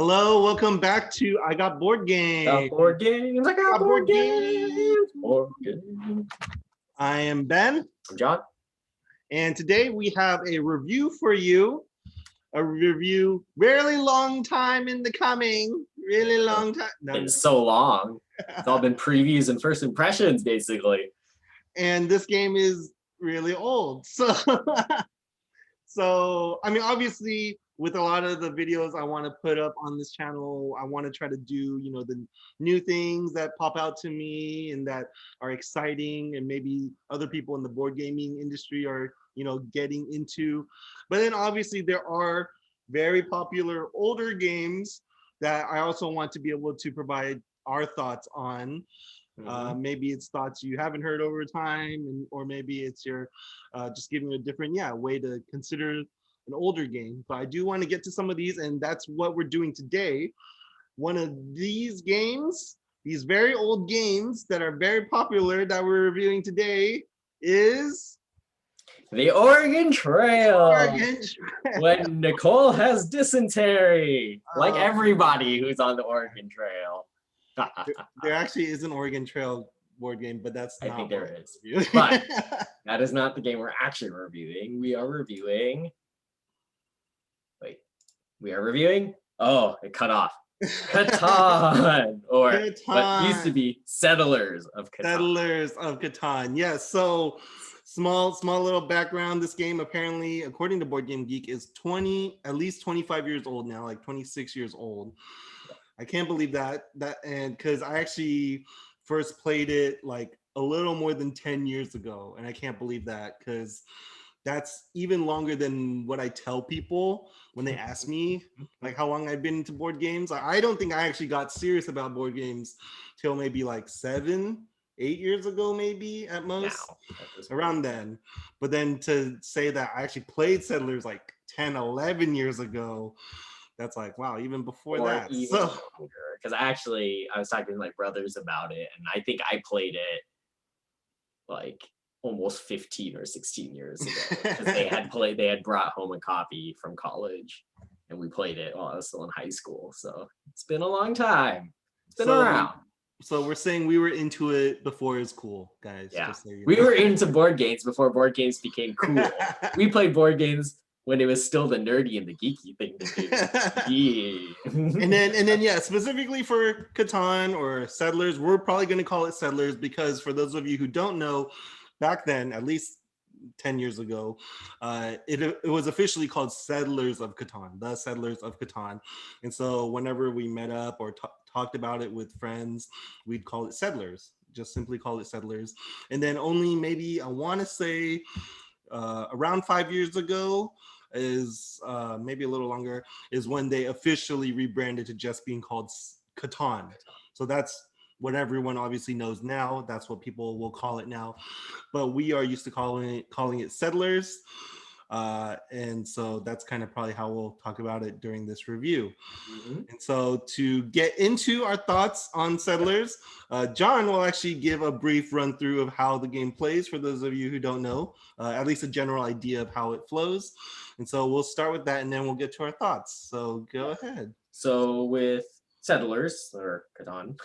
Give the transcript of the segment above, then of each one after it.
Hello, welcome back to I Got Board Games. Board games. I got board games. Board games. I am Ben. I'm John. And today we have a review for you. A review, really long time in the coming. Really long time. No, it's so long. It's all been previews and first impressions, basically. And this game is really old. So I mean, obviously, with a lot of the videos I want to put up on this channel, I want to try to do, the new things that pop out to me and that are exciting and maybe other people in the board gaming industry are, getting into. But then obviously there are very popular older games that I also want to be able to provide our thoughts on. Maybe it's thoughts you haven't heard over time, or maybe it's your just giving a different way to consider an older game. But I do want to get to some of these, and that's what we're doing today. One of these games, these very old games that are very popular that we're reviewing today, is the Oregon Trail. Oregon Trail. When Nicole has dysentery, like everybody who's on the Oregon Trail. There actually is an Oregon Trail board game, but that's not. I think there is. But that is not the game we're actually reviewing. We are reviewing. Wait, we are reviewing? Oh, it cut off. Catan, or Catan. What used to be Settlers of Catan. Settlers of Catan. Yes. So small little background. This game, apparently, according to Board Game Geek, is at least 25 years old now, like 26 years old. I can't believe that, and because I actually first played it like a little more than 10 years ago, and I can't believe that, because that's even longer than what I tell people when they ask me like how long I've been into board games. I don't think I actually got serious about board games till maybe like 7-8 years ago, maybe at most, around then. But then to say that I actually played Settlers like 10-11 years ago, that's like, wow, even before that. Even longer. Because I was talking to my brothers about it, and I think I played it like almost 15 or 16 years ago. Because they had brought home a copy from college, and we played it while I was still in high school. So it's been a long time. It's been around. So we're saying we were into it before it was cool, guys. Yeah, we were into board games before board games became cool. We played board games when it was still the nerdy and the geeky thing to do. Yeah. and then specifically for Catan or Settlers, we're probably going to call it Settlers because for those of you who don't know, back then, at least 10 years ago, it was officially called Settlers of Catan, the Settlers of Catan. And so whenever we met up or talked about it with friends, we'd call it Settlers, just simply call it Settlers. And then only maybe, I want to say, around 5 years ago, is maybe a little longer, is when they officially rebranded to just being called Catan. So that's what everyone obviously knows now. That's what people will call it now. But we are used to calling it Settlers. And so that's kind of probably how we'll talk about it during this review. And so to get into our thoughts on Settlers, John will actually give a brief run through of how the game plays for those of you who don't know, at least a general idea of how it flows. And so we'll start with that and then we'll get to our thoughts. So go ahead. So with Settlers or Catan,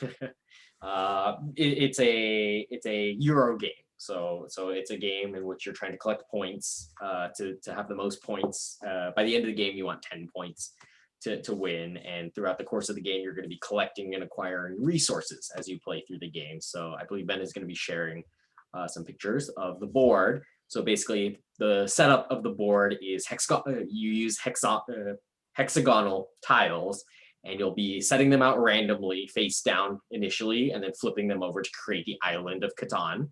it's a Euro game. So it's a game in which you're trying to collect points to have the most points. By the end of the game, you want 10 points to win. And throughout the course of the game, you're going to be collecting and acquiring resources as you play through the game. So I believe Ben is going to be sharing some pictures of the board. So basically, the setup of the board is you use hexagonal tiles, and you'll be setting them out randomly face down initially, and then flipping them over to create the island of Catan.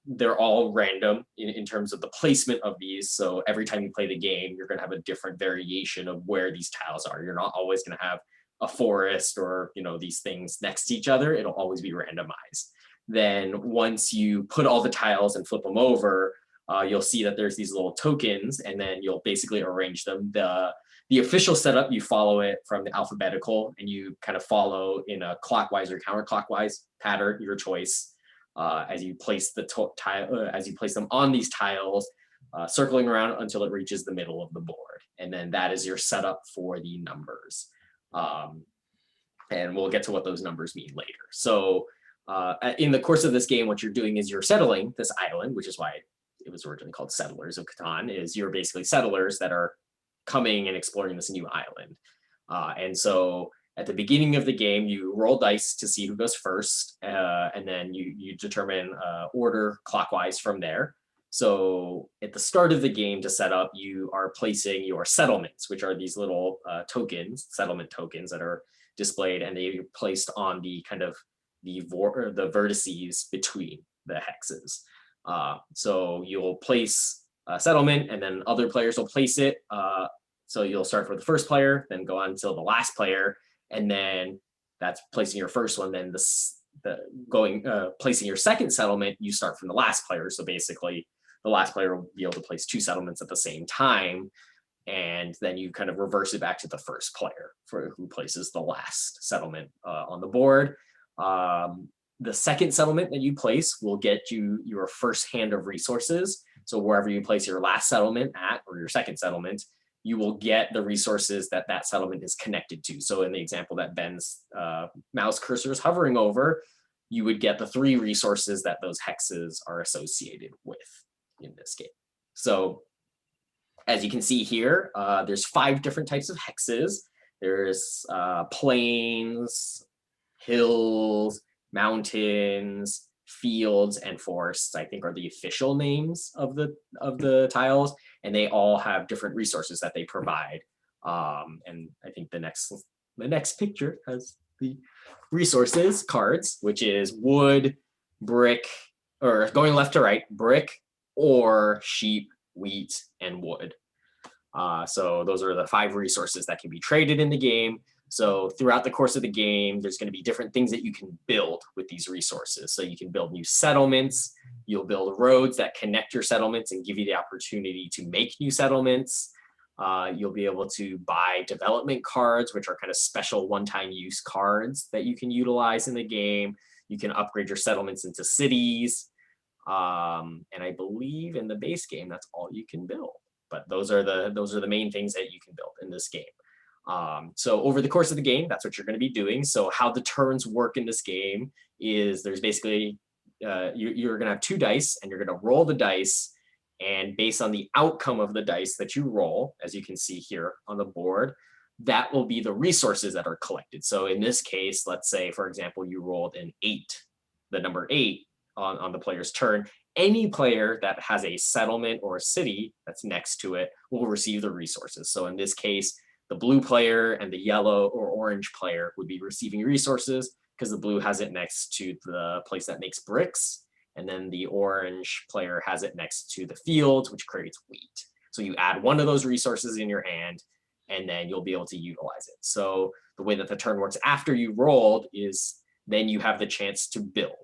They're all random in terms of the placement of these. So every time you play the game, you're going to have a different variation of where these tiles are. You're not always going to have a forest or, these things next to each other. It'll always be randomized. Then once you put all the tiles and flip them over, you'll see that there's these little tokens, and then you'll basically arrange them. The official setup, you follow it from the alphabetical, and you kind of follow in a clockwise or counterclockwise pattern, your choice. As you place as you place them on these tiles, circling around until it reaches the middle of the board, and then that is your setup for the numbers. And we'll get to what those numbers mean later. So in the course of this game, what you're doing is you're settling this island, which is why it was originally called Settlers of Catan, is you're basically settlers that are coming and exploring this new island. And so at the beginning of the game, you roll dice to see who goes first, and then you determine order clockwise from there. So at the start of the game to set up, you are placing your settlements, which are these little tokens, settlement tokens that are displayed, and they are placed on the kind of the vertices between the hexes. So you'll place a settlement, and then other players will place it. So you'll start with the first player, then go on until the last player, and then that's placing your first one. Then placing your second settlement, you start from the last player. So basically, the last player will be able to place two settlements at the same time, and then you kind of reverse it back to the first player for who places the last settlement on the board. The second settlement that you place will get you your first hand of resources. So wherever you place your last settlement at, or your second settlement, you will get the resources that that settlement is connected to. So in the example that Ben's mouse cursor is hovering over, you would get the 3 resources that those hexes are associated with in this game. So as you can see here, there's 5 different types of hexes. There's plains, hills, mountains, fields, and forests, I think, are the official names of the tiles, and they all have different resources that they provide. And I think the next picture has the resources cards, which is wood, brick, or going left to right, brick, ore, sheep, wheat, and wood. So those are the 5 resources that can be traded in the game. So throughout the course of the game, there's going to be different things that you can build with these resources. So you can build new settlements, you'll build roads that connect your settlements and give you the opportunity to make new settlements. You'll be able to buy development cards, which are kind of special one-time use cards that you can utilize in the game. You can upgrade your settlements into cities. And I believe in the base game, that's all you can build. But those are the main things that you can build in this game. So over the course of the game, that's what you're going to be doing. So how the turns work in this game is there's basically, you're going to have 2 dice, and you're going to roll the dice. And based on the outcome of the dice that you roll, as you can see here on the board, that will be the resources that are collected. So in this case, let's say, for example, you rolled an 8, the number 8 on the player's turn. Any player that has a settlement or a city that's next to it will receive the resources. So in this case, the blue player and the yellow or orange player would be receiving resources because the blue has it next to the place that makes bricks, and then the orange player has it next to the field, which creates wheat. So you add one of those resources in your hand, and then you'll be able to utilize it. So the way that the turn works after you rolled is then you have the chance to build.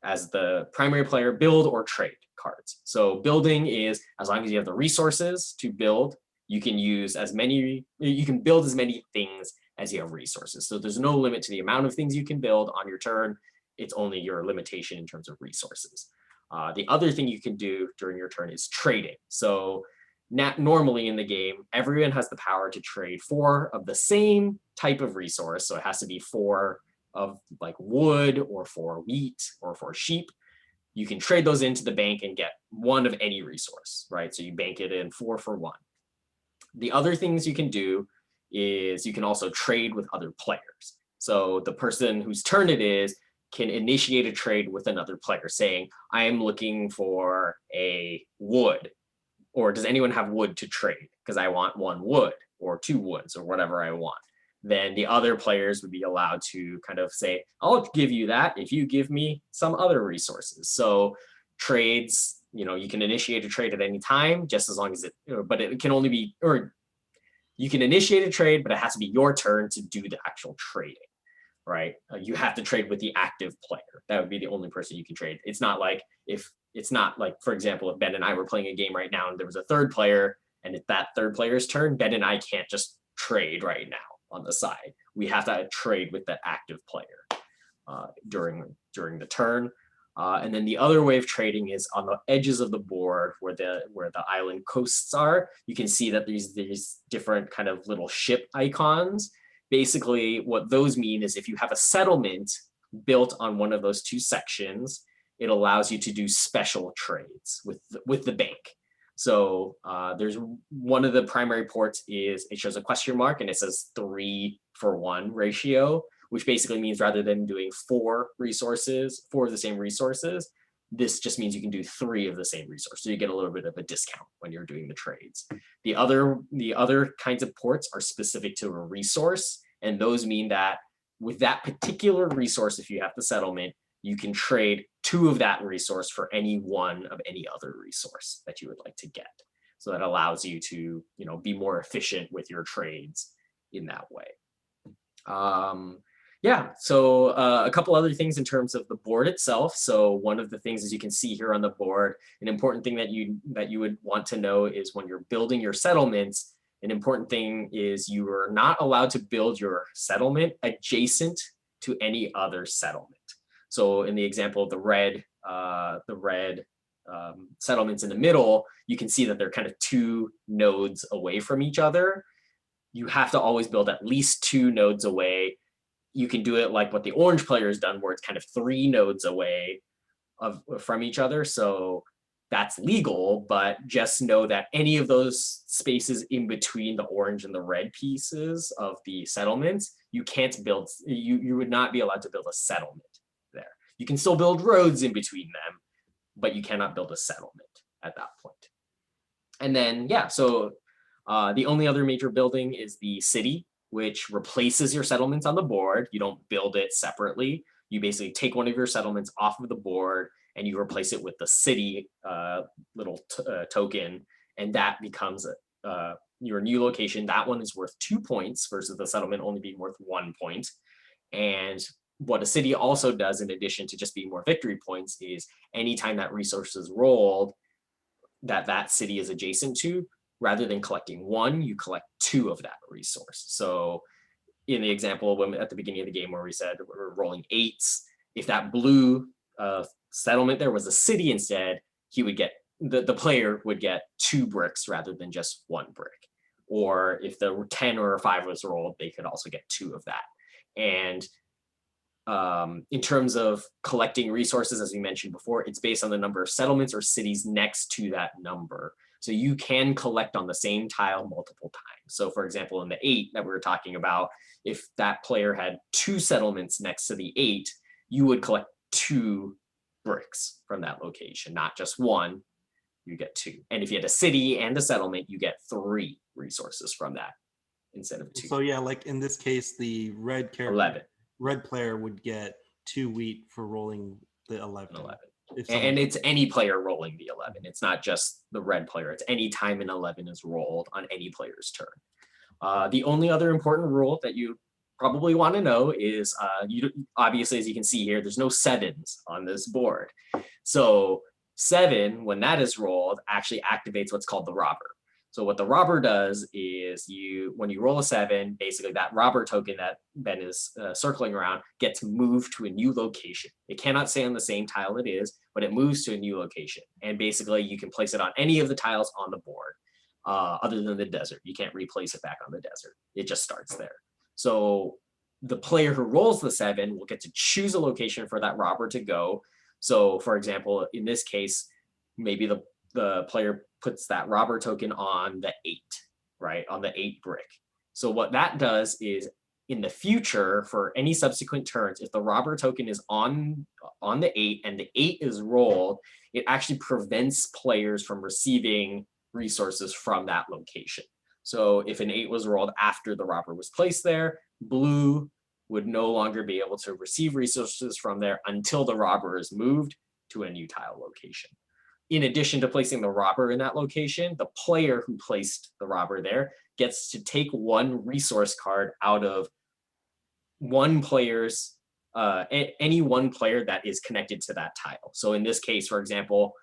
As the primary player, build or trade cards. So building is, as long as you have the resources to build, you can build as many things as you have resources. So there's no limit to the amount of things you can build on your turn. It's only your limitation in terms of resources. The other thing you can do during your turn is trading. So normally in the game, everyone has the power to trade 4 of the same type of resource. So it has to be 4 of like wood or 4 wheat or 4 sheep. You can trade those into the bank and get 1 of any resource, right? So you bank it in 4 for 1. The other things you can do is you can also trade with other players. So the person whose turn it is can initiate a trade with another player saying, I am looking for a wood, or does anyone have wood to trade? Because I want 1 wood or 2 woods or whatever I want. Then the other players would be allowed to kind of say, I'll give you that if you give me some other resources. So trades, you can initiate a trade at any time, just as long as but it can only be, or you can initiate a trade, but it has to be your turn to do the actual trading, right? You have to trade with the active player. That would be the only person you can trade. It's not like, for example, if Ben and I were playing a game right now and there was a third player, and it's that third player's turn, Ben and I can't just trade right now on the side. We have to trade with the active player during the turn. And then the other way of trading is on the edges of the board where the island coasts are. You can see that these different kind of little ship icons. basically what those mean is if you have a settlement built on one of those two sections, it allows you to do special trades with the bank. So there's one of the primary ports is it shows a question mark and it says 3-for-1 ratio, which basically means rather than doing 4 of the same resources, this just means you can do 3 of the same resource. So you get a little bit of a discount when you're doing the trades. The other kinds of ports are specific to a resource, and those mean that with that particular resource, if you have the settlement, you can trade 2 of that resource for any one of any other resource that you would like to get. So that allows you to, be more efficient with your trades in that way. Yeah, so a couple other things in terms of the board itself. So one of the things, as you can see here on the board, an important thing that you would want to know is when you're building your settlements, an important thing is you are not allowed to build your settlement adjacent to any other settlement. So in the example of the red settlements in the middle, you can see that they're kind of 2 nodes away from each other. You have to always build at least 2 nodes away. You can do it like what the orange player has done, where it's kind of 3 nodes away from each other. So that's legal, but just know that any of those spaces in between the orange and the red pieces of the settlements, you can't build, you would not be allowed to build a settlement there. You can still build roads in between them, but you cannot build a settlement at that point. And then, yeah, so the only other major building is the city, which replaces your settlements on the board. You don't build it separately. You basically take one of your settlements off of the board and you replace it with the city little token, and that becomes your new location. That one is worth 2 points versus the settlement only being worth 1 point. And what a city also does, in addition to just being more victory points, is anytime that resource is rolled that city is adjacent to, rather than collecting 1, you collect 2 of that resource. So in the example at the beginning of the game where we said we're rolling 8s, if that blue settlement there was a city instead, he would get, the player would get 2 bricks rather than just 1 brick. Or if the 10 or a 5 was rolled, they could also get 2 of that. And in terms of collecting resources, as we mentioned before, it's based on the number of settlements or cities next to that number. So you can collect on the same tile multiple times. So for example, in the 8 that we were talking about, if that player had 2 settlements next to the 8, you would collect 2 bricks from that location, not just 1, you get 2. And if you had a city and a settlement, you get 3 resources from that instead of 2. So yeah, like in this case, the red character, 11. Red player would get 2 wheat for rolling the 11. And it's any player rolling the 11. It's not just the red player. It's any time an 11 is rolled on any player's turn. The only other important rule that you probably want to know is, obviously, as you can see here, there's no 7s on this board. So 7, when that is rolled, actually activates what's called the robber. So what the robber does is when you roll a 7, basically that robber token that Ben is circling around gets moved to a new location. It cannot stay on the same tile it is, but it moves to a new location. And basically you can place it on any of the tiles on the board, other than the desert. You can't replace it back on the desert. It just starts there. So the player who rolls the 7 will get to choose a location for that robber to go. So for example, in this case, maybe the player puts that robber token on the 8, right? On the 8 brick. So what that does is in the future, for any subsequent turns, if the robber token is on the 8 and the 8 is rolled, it actually prevents players from receiving resources from that location. So if an 8 was rolled after the robber was placed there, blue would no longer be able to receive resources from there until the robber is moved to a new tile location. In addition to placing the robber in that location, the player who placed the robber there gets to take 1 resource card out of one player's, any one player that is connected to that tile. So in this case, for example,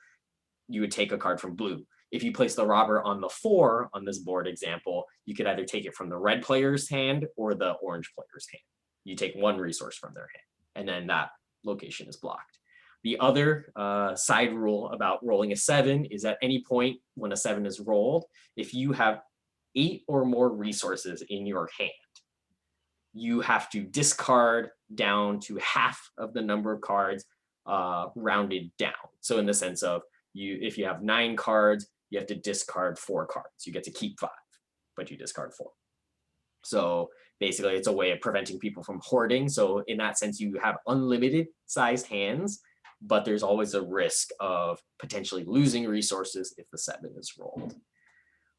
you would take a card from blue. If you place the robber on the 4 on this board example, you could either take it from the red player's hand or the orange player's hand. You take 1 resource from their hand, and then that location is blocked. The other side rule about rolling a 7 is at any point when a 7 is rolled, if you have 8 or more resources in your hand, you have to discard down to half of the number of cards rounded down. So in the sense of if you have 9 cards, you have to discard 4 cards. You get to keep 5, but you discard 4. So basically, it's a way of preventing people from hoarding. So in that sense, you have unlimited sized hands, but there's always a risk of potentially losing resources if the 7 is rolled.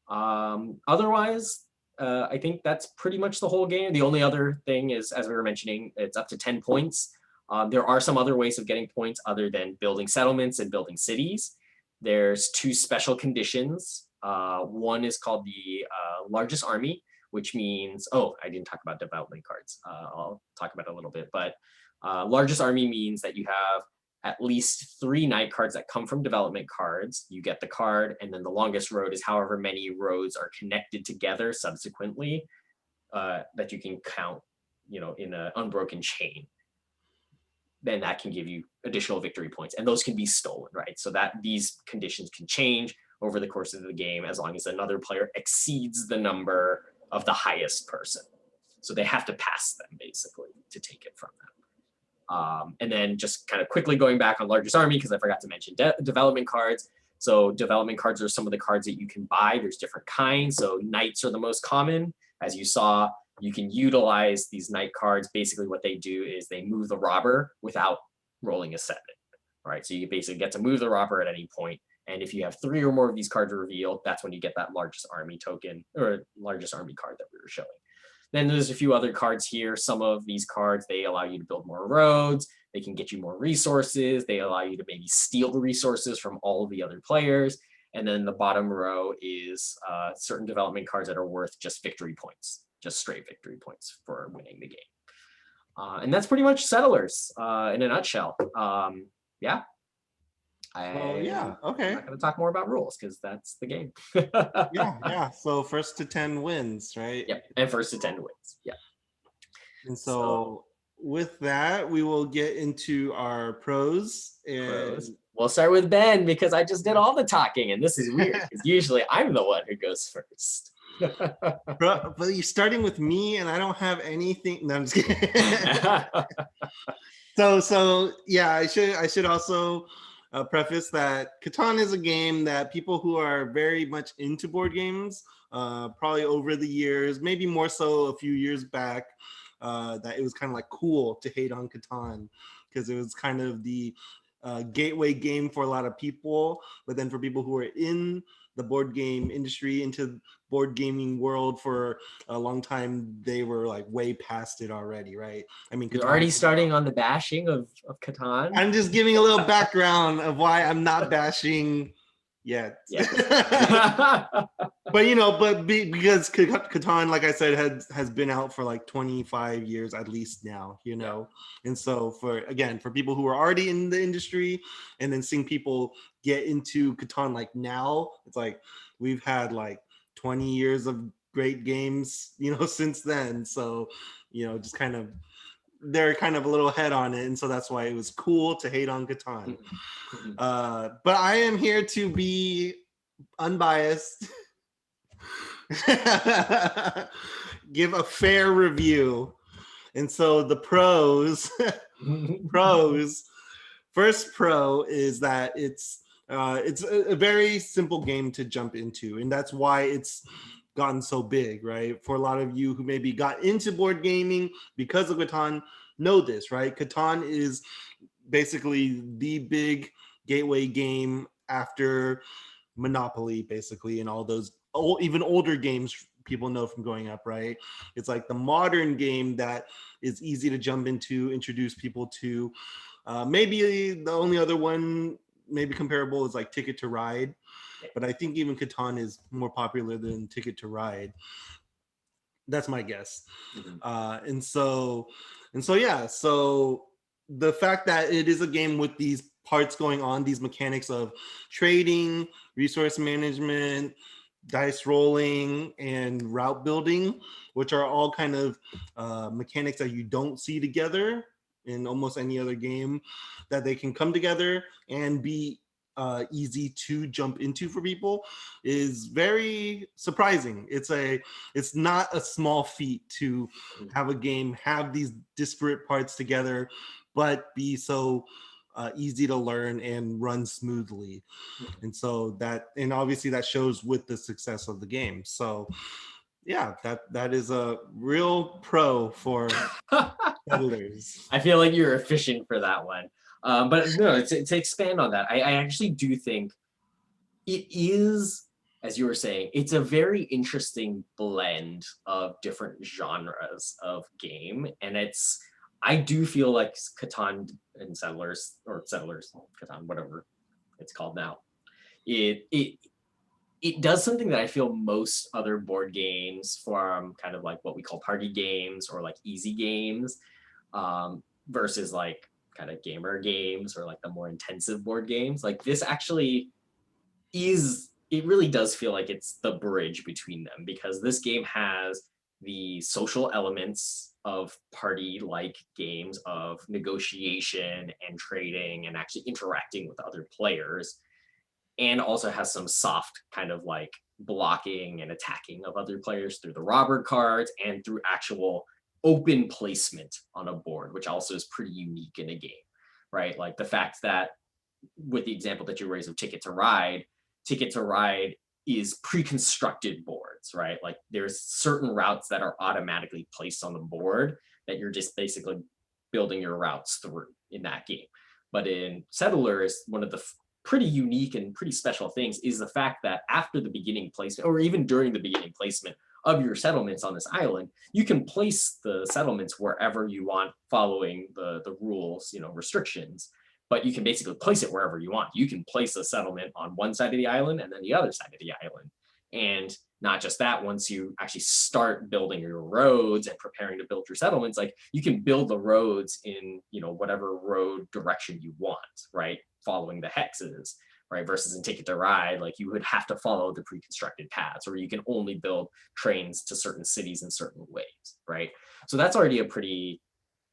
Otherwise, I think that's pretty much the whole game. The only other thing is, as we were mentioning, it's up to 10 points. There are some other ways of getting points other than building settlements and building cities. There's 2 special conditions. One is called the largest army, which means, I didn't talk about development cards. I'll talk about it a little bit, but largest army means that you have at least 3 knight cards that come from development cards. You get the card, and then the longest road is however many roads are connected together subsequently that you can count, in an unbroken chain. Then that can give you additional victory points, and those can be stolen, right? So that these conditions can change over the course of the game as long as another player exceeds the number of the highest person. So they have to pass them basically to take it from them. And then just kind of quickly going back on largest army, because I forgot to mention development cards. So development cards are some of the cards that you can buy. There's different kinds. So knights are the most common. As you saw, you can utilize these knight cards. Basically what they do is they move the robber without rolling a 7. All right, so you basically get to move the robber at any point. And if you have 3 or more of these cards revealed, that's when you get that largest army token or largest army card that we were showing. Then there's a few other cards here. Some of these cards, they allow you to build more roads. They can get you more resources. They allow you to maybe steal the resources from all of the other players. And then the bottom row is certain development cards that are worth just victory points, just straight victory points for winning the game. And that's pretty much Settlers in a nutshell. Yeah. Yeah, okay. I'm not going to talk more about rules because that's the game. Yeah. So first to 10 wins, right? Yep, and first to 10 wins. Yeah. And so with that, we will get into our pros. And we'll start with Ben because I just did all the talking, and this is weird because usually I'm the one who goes first. But you're starting with me, and I don't have anything. No, I'm just kidding. So yeah, I should also preface that Catan is a game that people who are very much into board games, probably over the years, maybe more so a few years back, that it was kind of like cool to hate on Catan because it was kind of the gateway game for a lot of people. But then for people who are in the board game industry, into board gaming world for a long time, they were like way past it already, right? I mean, you're already starting on the bashing of Catan. I'm just giving a little background of why I'm not bashing yet. Yeah. But because Catan, like I said, has been out for like 25 years at least now, and so for people who are already in the industry and then seeing people get into Catan like now, it's like we've had like 20 years of great games, since then. So, just kind of they're kind of a little head on it, and so that's why it was cool to hate on Catan. But I am here to be unbiased. Give a fair review. And so the pros first pro is that it's a very simple game to jump into, and that's why it's gotten so big, right? For a lot of you who maybe got into board gaming because of Catan, know this, right? Catan is basically the big gateway game after Monopoly, basically, and all those even older games people know from growing up, right? It's like the modern game that is easy to jump into, introduce people to. Maybe the only other one maybe comparable is like Ticket to Ride, but I think even Catan is more popular than Ticket to Ride. That's my guess. And so yeah, so the fact that it is a game with these parts going on, these mechanics of trading, resource management, dice rolling, and route building, which are all kind of mechanics that you don't see together in almost any other game, that they can come together and be easy to jump into for people is very surprising. It's not a small feat to have a game have these disparate parts together, but be so easy to learn and run smoothly. And so and obviously that shows with the success of the game. So yeah, that is a real pro for settlers. I feel like you're efficient for that one. But no, to expand on that, I actually do think it is, as you were saying, it's a very interesting blend of different genres of game. And I do feel like Catan and Settlers, or Settlers, Catan, whatever it's called now, it it does something that I feel most other board games from kind of like what we call party games or like easy games, versus like kind of gamer games or like the more intensive board games. Like this actually it really does feel like it's the bridge between them, because this game has the social elements of party like games of negotiation and trading and actually interacting with other players, and also has some soft kind of like blocking and attacking of other players through the robber cards and through actual open placement on a board, which also is pretty unique in a game, right? Like the fact that, with the example that you raised of Ticket to Ride is pre-constructed boards, right? Like there's certain routes that are automatically placed on the board that you're just basically building your routes through in that game. But in Settlers, one of the pretty unique and pretty special things is the fact that after the beginning placement, or even during the beginning placement of your settlements on this island, you can place the settlements wherever you want following the rules, restrictions, but you can basically place it wherever you want. You can place a settlement on one side of the island and then the other side of the island. And not just that, once you actually start building your roads and preparing to build your settlements, like you can build the roads in, whatever road direction you want, right? Following the hexes, right? Versus in Ticket to Ride, like you would have to follow the pre-constructed paths, or you can only build trains to certain cities in certain ways, right? So that's already a pretty,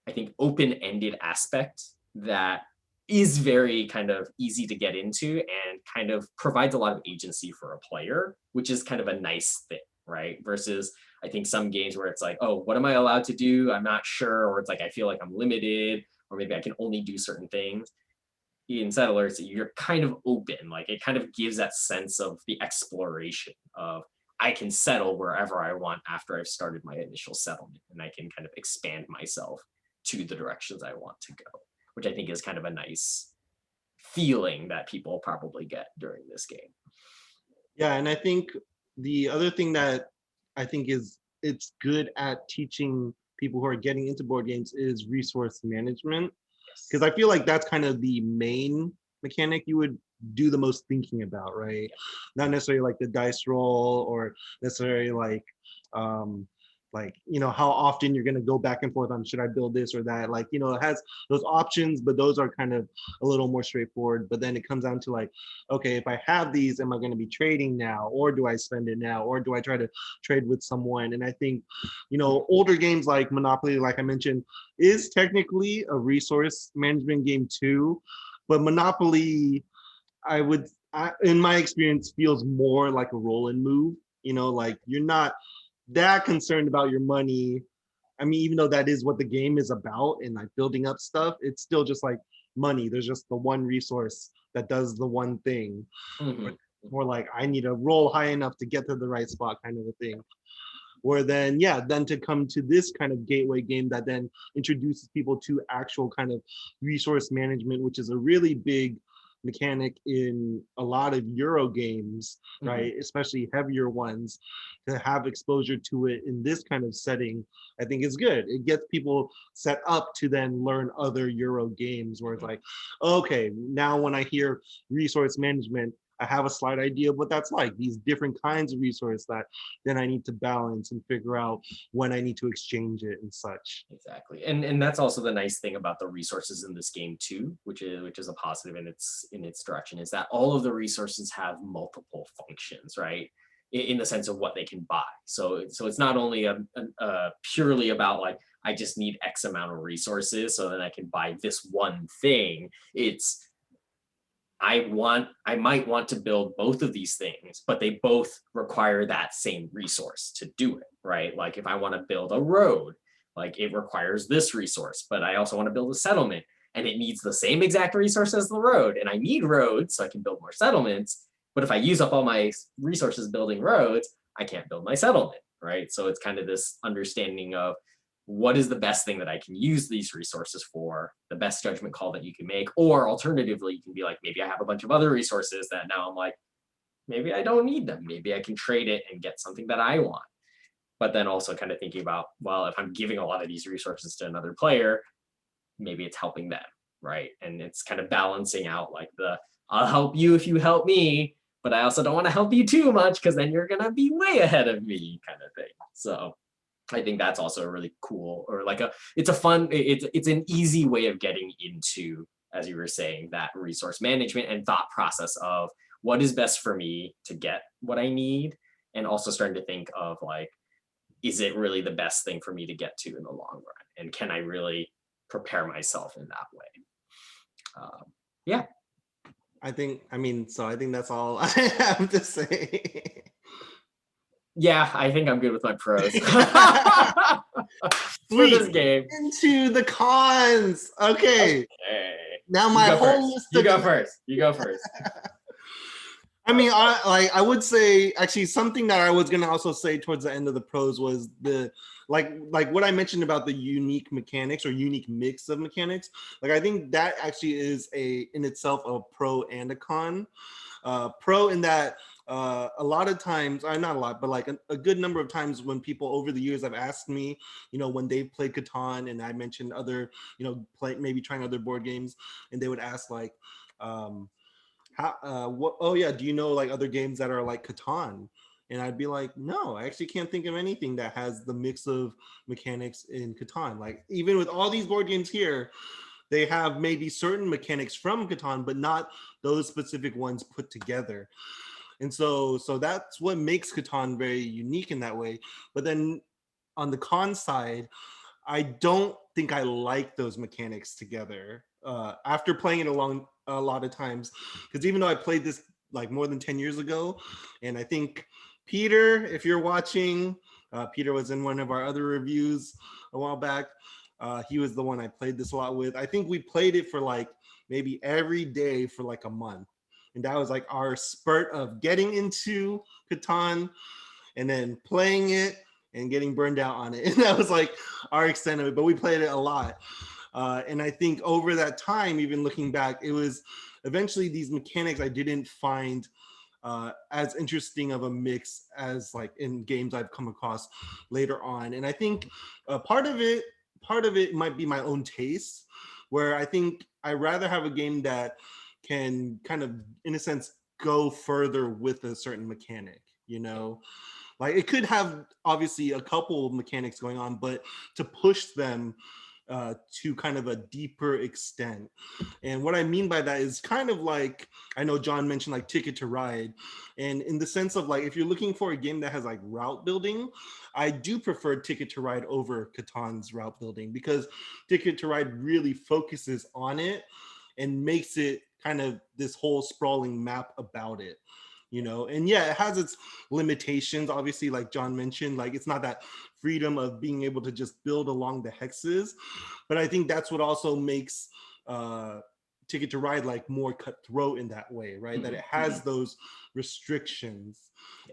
I think, open-ended aspect that is very kind of easy to get into and kind of provides a lot of agency for a player, which is kind of a nice thing, right? Versus I think some games where it's like, oh, what am I allowed to do? I'm not sure. Or it's like, I feel like I'm limited, or maybe I can only do certain things. In Settlers, you're kind of open. Like it kind of gives that sense of the exploration of I can settle wherever I want after I've started my initial settlement, and I can kind of expand myself to the directions I want to go, which I think is kind of a nice feeling that people probably get during this game. Yeah, and I think the other thing that I think it's good at teaching people who are getting into board games is resource management, because I feel like that's kind of the main mechanic you would do the most thinking about, right? Not necessarily like the dice roll, or necessarily like how often you're going to go back and forth on should I build this or that. Like it has those options, but those are kind of a little more straightforward. But then it comes down to like, okay, if I have these, am I going to be trading now, or do I spend it now, or do I try to trade with someone? And I think older games like Monopoly, like I mentioned, is technically a resource management game too, but Monopoly, in my experience, feels more like a roll and move. Like you're not that concerned about your money. I mean, even though that is what the game is about and like building up stuff, it's still just like money. There's just the one resource that does the one thing. Mm-hmm. More like I need to roll high enough to get to the right spot kind of a thing. Where then to come to this kind of gateway game that then introduces people to actual kind of resource management, which is a really big mechanic in a lot of Euro games, right? Mm-hmm. Especially heavier ones. To have exposure to it in this kind of setting, I think is good. It gets people set up to then learn other Euro games where it's like, okay, now when I hear resource management, I have a slight idea of what that's like. These different kinds of resource that then I need to balance and figure out when I need to exchange it and such. Exactly, and that's also the nice thing about the resources in this game too, which is a positive in its direction, is that all of the resources have multiple functions, right? In the sense of what they can buy. So it's not only a purely about like I just need X amount of resources so then I can buy this one thing. It's I might want to build both of these things, but they both require that same resource to do it, right? Like if I want to build a road, like it requires this resource, but I also want to build a settlement and it needs the same exact resource as the road. And I need roads so I can build more settlements. But if I use up all my resources building roads, I can't build my settlement, right? So it's kind of this understanding of what is the best thing that I can use these resources for, the best judgment call that you can make. Or alternatively, you can be like, maybe I have a bunch of other resources that now I'm like, maybe I don't need them. Maybe I can trade it and get something that I want. But then also kind of thinking about, well, if I'm giving a lot of these resources to another player, maybe it's helping them, right? And it's kind of balancing out like I'll help you if you help me, but I also don't want to help you too much because then you're gonna be way ahead of me kind of thing. So I think that's also a really cool, or like it's a fun, it's an easy way of getting into, as you were saying, that resource management and thought process of what is best for me to get what I need, and also starting to think of like, is it really the best thing for me to get to in the long run, and can I really prepare myself in that way? Yeah. I think that's all I have to say. Yeah, I think I'm good with my pros for Sweet. this game. Into the cons. Okay. Now my whole list. You go first. You go first. I mean, I would say actually something that I was gonna also say towards the end of the pros was the like what I mentioned about the unique mechanics or unique mix of mechanics. Like I think that actually is in itself a pro and a con. Pro in that a lot of times, not a lot, but like a good number of times when people over the years have asked me, when they've played Catan and I mentioned other, maybe trying other board games, and they would ask like, oh yeah, do you know like other games that are like Catan? And I'd be like, no, I actually can't think of anything that has the mix of mechanics in Catan. Like even with all these board games here, they have maybe certain mechanics from Catan, but not those specific ones put together. And so that's what makes Catan very unique in that way. But then on the con side, I don't think I like those mechanics together after playing it a lot of times. Because even though I played this like more than 10 years ago, and I think Peter, if you're watching, Peter was in one of our other reviews a while back. He was the one I played this a lot with. I think we played it for like maybe every day for like a month. And that was like our spurt of getting into Catan and then playing it and getting burned out on it. And that was like our extent of it, but we played it a lot. And I think over that time, even looking back, it was eventually these mechanics I didn't find as interesting of a mix as like in games I've come across later on. And I think part of it might be my own taste, where I think I rather have a game that can kind of, in a sense, go further with a certain mechanic, like it could have obviously a couple of mechanics going on, but to push them to kind of a deeper extent. And what I mean by that is kind of like, I know John mentioned like Ticket to Ride. And in the sense of like, if you're looking for a game that has like route building, I do prefer Ticket to Ride over Catan's route building, because Ticket to Ride really focuses on it and makes it kind of this whole sprawling map about it. And yeah, it has its limitations, obviously, like John mentioned, like it's not that freedom of being able to just build along the hexes, but I think that's what also makes Ticket to Ride like more cutthroat in that way, right? That it has those restrictions.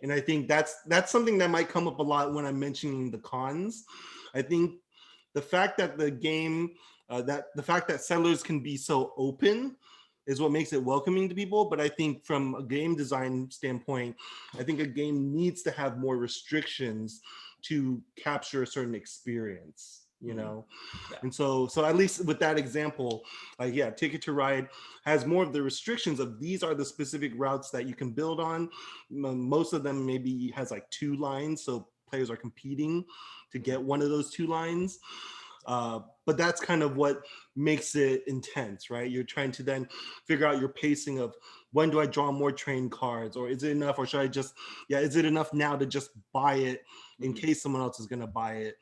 And I think that's something that might come up a lot when I'm mentioning the cons. I think the fact that the game the fact that Settlers can be so open is what makes it welcoming to people. But I think from a game design standpoint, I think a game needs to have more restrictions to capture a certain experience, Yeah. And so at least with that example, like, yeah, Ticket to Ride has more of the restrictions of these are the specific routes that you can build on. Most of them maybe has like 2 lines. So players are competing to get one of those 2 lines. But that's kind of what makes it intense, right? You're trying to then figure out your pacing of when do I draw more train cards, or is it enough, or should I just, is it enough now to just buy it in case someone else is going to buy it?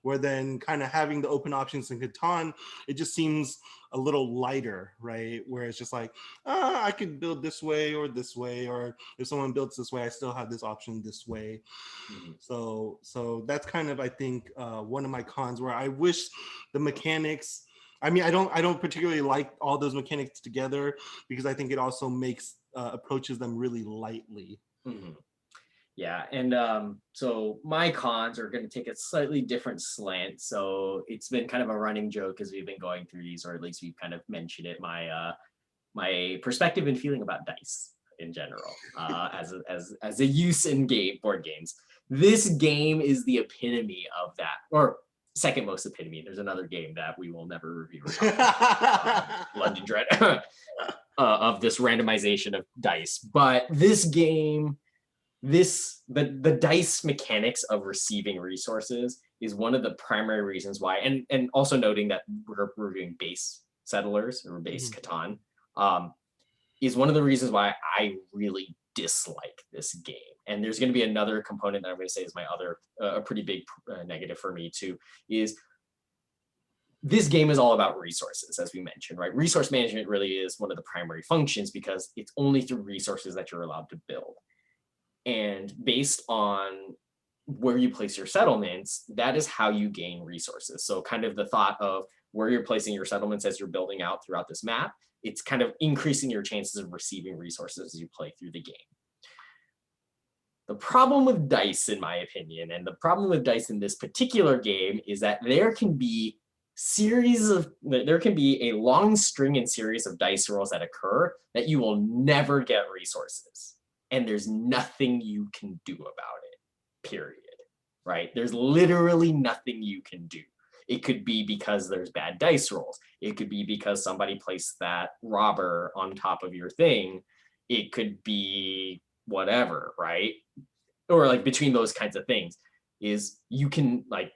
where then kind of having the open options in Catan, it just seems a little lighter, right? Where it's just like, I could build this way, or if someone builds this way, I still have this option this way. Mhm. So that's kind of, I think, one of my cons, where I wish the mechanics. I mean, I don't particularly like all those mechanics together, because I think it also approaches them really lightly. Mhm. Yeah, and so my cons are going to take a slightly different slant. So it's been kind of a running joke as we've been going through these, or at least we've kind of mentioned it. My perspective and feeling about dice in general, as a use in board games. This game is the epitome of that, or second most epitome. There's another game that we will never review. London Dread, of this randomization of dice, but this game, the dice mechanics of receiving resources is one of the primary reasons why, and also noting that we're reviewing base settlers or base Catan, is one of the reasons why I really dislike this game. And there's going to be another component that I'm going to say is my other a pretty big negative for me too, is this game is all about resources, as we mentioned, right? Resource management really is one of the primary functions, because it's only through resources that you're allowed to build. And based on where you place your settlements, that is how you gain resources. So kind of the thought of where you're placing your settlements as you're building out throughout this map, it's kind of increasing your chances of receiving resources as you play through the game. The problem with dice, in my opinion, and the problem with dice in this particular game, is that there can be a long string and series of dice rolls that occur that you will never get resources. And there's nothing you can do about it, period. Right? There's literally nothing you can do. It could be because there's bad dice rolls. It could be because somebody placed that robber on top of your thing. It could be whatever, right? Or like between those kinds of things, is you can like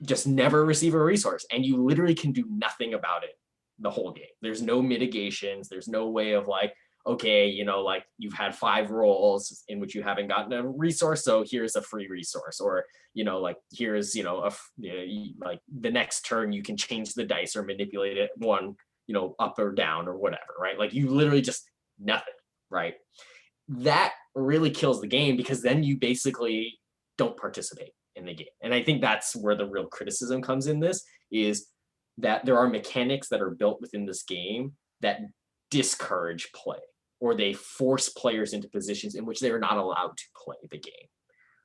just never receive a resource, and you literally can do nothing about it the whole game. There's no mitigations. There's no way of like, okay, like you've had 5 rolls in which you haven't gotten a resource, so here's a free resource, or like here's like the next turn you can change the dice or manipulate it one up or down or whatever, right? Like you literally just nothing, right? That really kills the game, because then you basically don't participate in the game. And I think that's where the real criticism comes in this, is that there are mechanics that are built within this game that discourage play, or they force players into positions in which they are not allowed to play the game,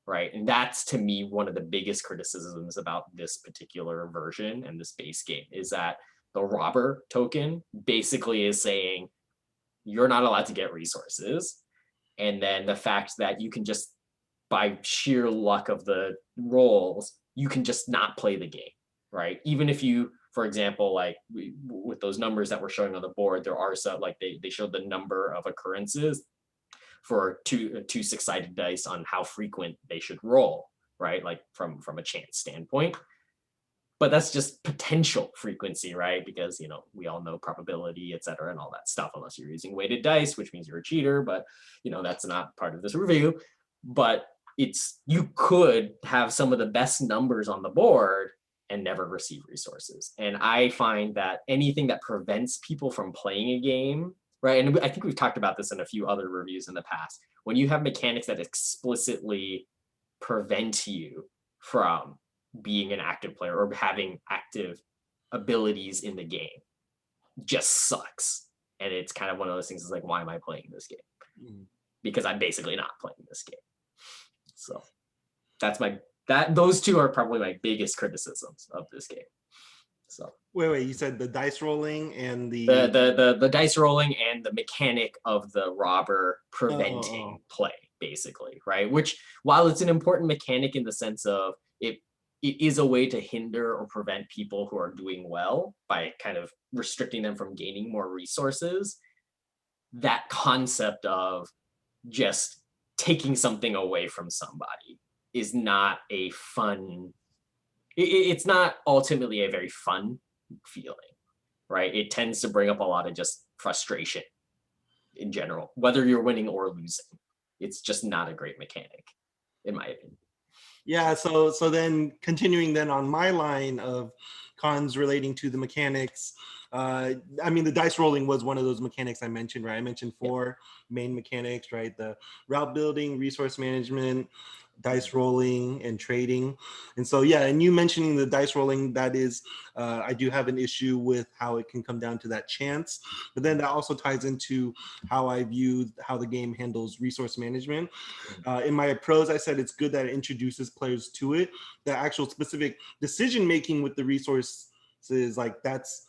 right? And that's, to me, one of the biggest criticisms about this particular version and this base game, is that the robber token basically is saying you're not allowed to get resources. And then the fact that you can just, by sheer luck of the rolls, you can just not play the game, right? Even if you, for example, like with those numbers that we're showing on the board, there are some, like they showed the number of occurrences for two 6-sided dice on how frequent they should roll, right? Like from a chance standpoint. But that's just potential frequency, right? Because we all know probability, et cetera, and all that stuff, unless you're using weighted dice, which means you're a cheater. But that's not part of this review. But you could have some of the best numbers on the board and never receive resources. And I find that anything that prevents people from playing a game, right? And I think we've talked about this in a few other reviews in the past. When you have mechanics that explicitly prevent you from being an active player or having active abilities in the game, just sucks. And it's kind of one of those things, is like, why am I playing this game? Because I'm basically not playing this game. So those two are probably my biggest criticisms of this game. So wait, you said the dice rolling and the dice rolling and the mechanic of the robber preventing play, basically, right? Which, while it's an important mechanic in the sense of it is a way to hinder or prevent people who are doing well by kind of restricting them from gaining more resources, that concept of just taking something away from somebody is not a fun, it's not ultimately a very fun feeling, right? It tends to bring up a lot of just frustration in general, whether you're winning or losing. It's just not a great mechanic, in my opinion. Yeah, so then continuing then on my line of cons relating to the mechanics, I mean the dice rolling was one of those mechanics I mentioned, right? I mentioned Yeah. four main mechanics, right? The route building, resource management, Mhm. dice rolling, and trading. And so yeah, and you mentioning the dice rolling, that is, I do have an issue with how it can come down to that chance, but then that also ties into how I view how the game handles resource management. In my pros, I said it's good that it introduces players to it. The actual specific decision making with the resources, like that's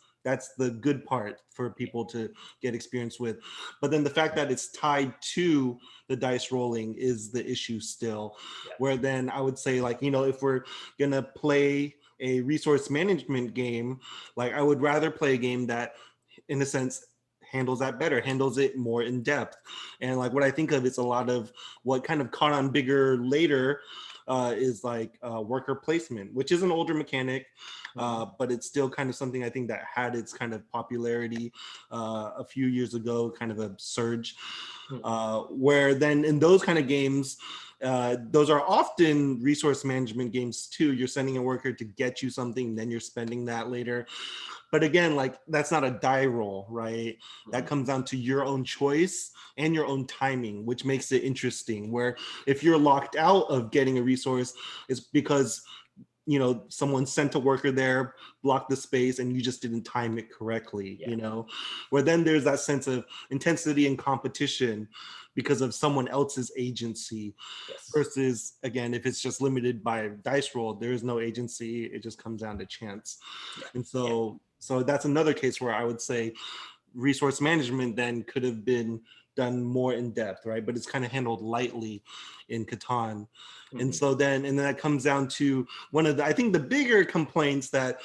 the good part for people to get experience with. But then the fact that it's tied to the dice rolling is the issue still. Yeah. Where then I would say, like, if we're gonna play a resource management game, like I would rather play a game that, in a sense, handles that better, handles it more in depth. And like what I think of is a lot of what kind of caught on bigger later is like worker placement, which is an older mechanic, but it's still kind of something I think that had its kind of popularity a few years ago, kind of a surge, where then in those kind of games, those are often resource management games too. You're sending a worker to get you something, then you're spending that later. But again, like that's not a die roll, right? That comes down to your own choice and your own timing, which makes it interesting. Where if you're locked out of getting a resource, it's because someone sent a worker there, blocked the space, and you just didn't time it correctly. Yeah. Where then there's that sense of intensity and competition because of someone else's agency, Yes. versus, again, if it's just limited by dice roll, there is no agency, it just comes down to chance. Yeah. And Yeah. so that's another case where I would say resource management then could have been done more in depth, right? But it's kind of handled lightly in Catan. And Mhm. so then that comes down to one of the, I think the bigger complaints that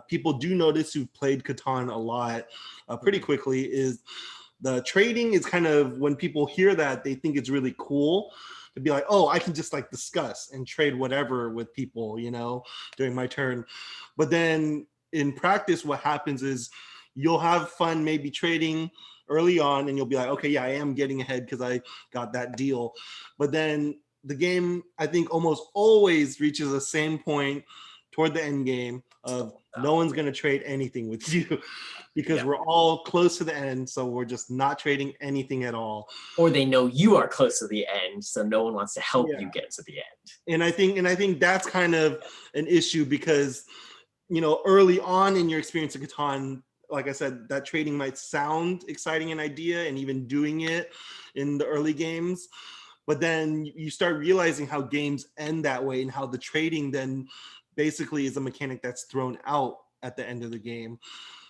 people do notice who've played Catan a lot pretty quickly is the trading is kind of, when people hear that, they think it's really cool to be like, oh, I can just like discuss and trade whatever with people, during my turn. But then in practice, what happens is you'll have fun maybe trading early on and you'll be like, okay, yeah, I am getting ahead because I got that deal. But then the game, I think, almost always reaches the same point toward the end game of no one's going to trade anything with you because Yeah. we're all close to the end. So we're just not trading anything at all. Or they know you are close to the end, so no one wants to help Yeah. you get to the end. And I think that's kind of an issue because early on in your experience of Catan, like I said, that trading might sound exciting an idea and even doing it in the early games. But then you start realizing how games end that way and how the trading then basically is a mechanic that's thrown out at the end of the game.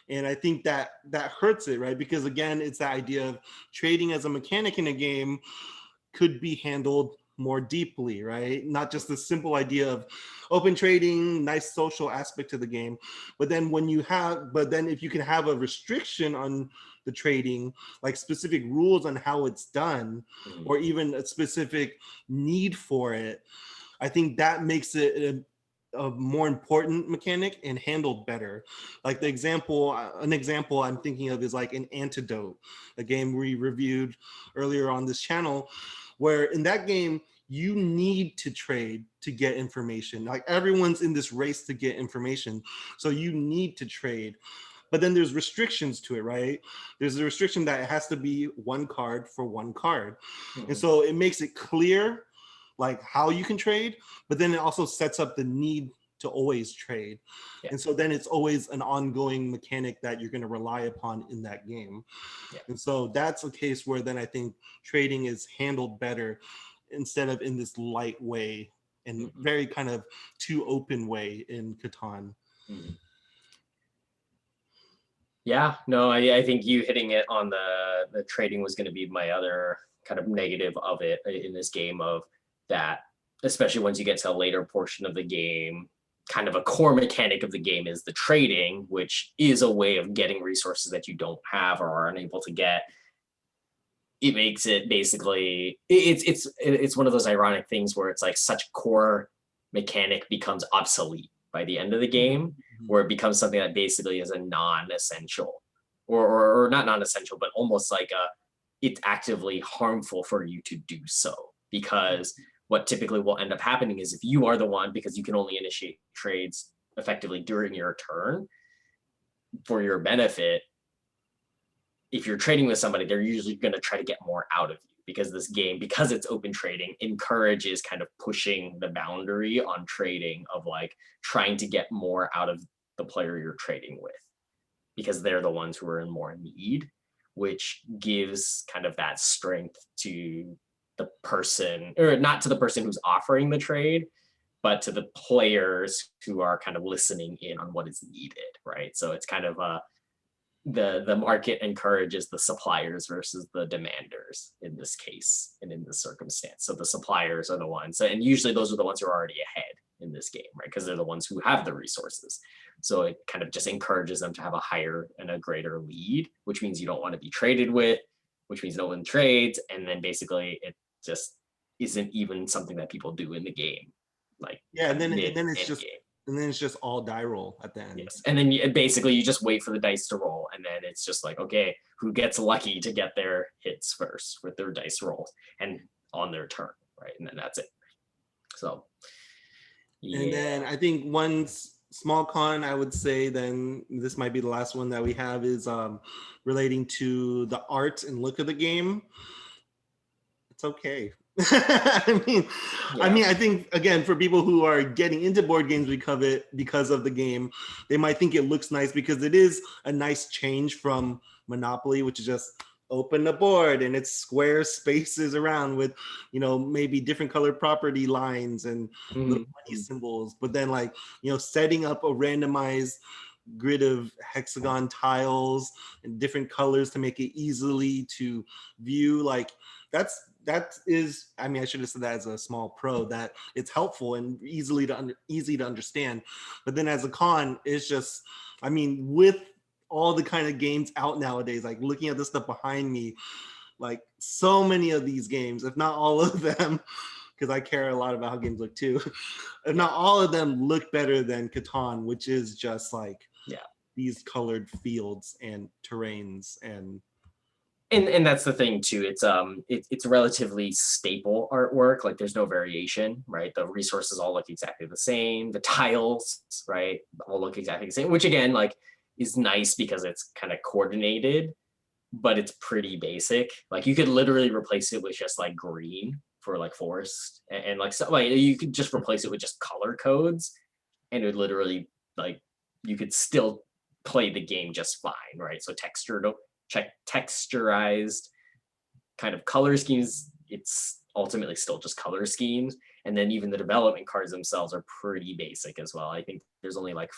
And I think that hurts it, right? Because again, it's the idea of trading as a mechanic in a game could be handled more deeply, right? Not just the simple idea of open trading, nice social aspect to the game, but then if you can have a restriction on the trading, like specific rules on how it's done, Mhm. or even a specific need for it, I think that makes it a more important mechanic and handled better. Like an example I'm thinking of is like an Antidote, a game we reviewed earlier on this channel, where in that game you need to trade to get information. Like everyone's in this race to get information, so you need to trade. But then there's restrictions to it, right? There's a restriction that it has to be one card for one card. And Mhm. so it makes it clear like how you can trade, but then it also sets up the need to always trade. Yeah. And so then it's always an ongoing mechanic that you're going to rely upon in that game. Yeah. And so that's a case where then I think trading is handled better instead of in this light way and Mhm. very kind of too open way in Catan. Mhm. Yeah, no, I think you hitting it on the trading was going to be my other kind of negative of it in this game, of that, especially once you get to a later portion of the game, kind of a core mechanic of the game is the trading, which is a way of getting resources that you don't have or are unable to get. It makes it basically it's one of those ironic things where it's like such core mechanic becomes obsolete by the end of the game, Mhm. where it becomes something that basically is a non-essential, or not non-essential, but almost like a, it's actively harmful for you to do so, because what typically will end up happening is if you are the one, because you can only initiate trades effectively during your turn for your benefit, if you're trading with somebody, they're usually going to try to get more out of you, because this game, because it's open trading, encourages kind of pushing the boundary on trading of like trying to get more out of the player you're trading with, because they're the ones who are in more need, which gives kind of that strength to the person, or not to the person who's offering the trade, but to the players who are kind of listening in on what is needed, right? So it's kind of the market encourages the suppliers versus the demanders in this case and in this circumstance. So the suppliers are the ones, and usually those are the ones who are already ahead in this game, right? Because they're the ones who have the resources. So it kind of just encourages them to have a higher and a greater lead, which means you don't want to be traded with, which means no one trades. And then basically it just isn't even something that people do in the game. Like Yeah, and then game. and then it's just all die roll at the end. Yes. And then basically you just wait for the dice to roll, and then it's just like, okay, who gets lucky to get their hits first with their dice rolls and on their turn, right? And then that's it. So yeah. And then I think one small con I would say, then this might be the last one that we have, is relating to the art and look of the game. It's okay. I mean, I think again, for people who are getting into board games because of the game, they might think it looks nice because it is a nice change from Monopoly, which is just open the board and it's square spaces around with, maybe different colored property lines and little money symbols. But then like, setting up a randomized grid of hexagon tiles and different colors to make it easily to view, like that is, I should have said that as a small pro, that it's helpful and easy to understand. But then as a con, it's just, with all the kind of games out nowadays, like looking at the stuff behind me, like so many of these games, if not all of them, because I care a lot about how games look too, if not all of them look better than Catan, which is just like these colored fields and terrains and that's the thing too. It's relatively staple artwork. Like there's no variation, right? The resources all look exactly the same. The tiles, right, all look exactly the same. Which again, like, is nice because it's kind of coordinated, but it's pretty basic. Like you could literally replace it with just like green for like forest, and like so, like you could just replace it with just color codes, and it would literally, like, you could still play the game just fine, right? So texturized kind of color schemes, it's ultimately still just color schemes. And then even the development cards themselves are pretty basic as well. I think there's only like,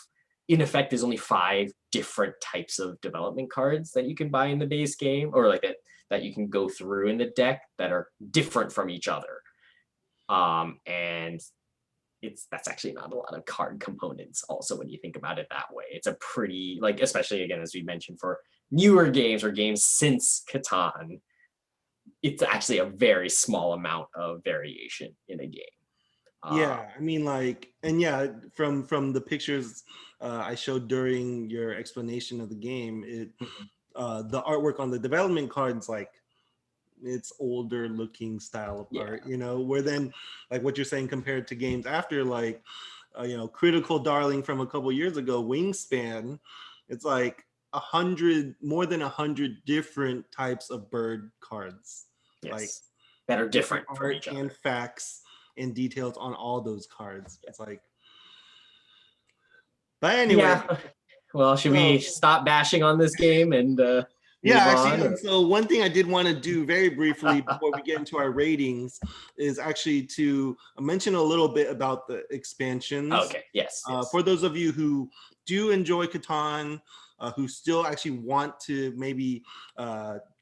in effect, there's only 5 different types of development cards that you can buy in the base game, or like that you can go through in the deck that are different from each other. And that's actually not a lot of card components also when you think about it that way. It's a pretty, like, especially again, as we mentioned, for newer games or games since Catan, it's actually a very small amount of variation in a game. From the pictures I showed during your explanation of the game, the artwork on the development cards, like, it's older looking style of art, where then, like what you're saying, compared to games after, like, Critical Darling from a couple years ago, Wingspan, it's like more than 100 different types of bird cards, like that are different from each other, and facts and details on all those cards. It's like, but anyway. Well, should we stop bashing on this game and actually, so one thing I did want to do very briefly before we get into our ratings is actually to mention a little bit about the expansions. Okay, yes. For those of you who do enjoy Catan, who still actually want to maybe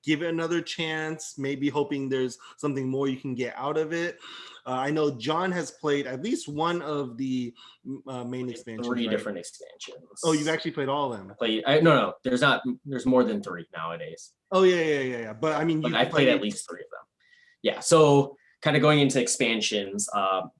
give it another chance, maybe hoping there's something more you can get out of it. I know John has played at least one of the main expansions. 3 different expansions. Oh, you've actually played all of them? No, there's more than 3 nowadays. Oh, yeah. But I played at least 3 of them. Yeah, so kind of going into expansions,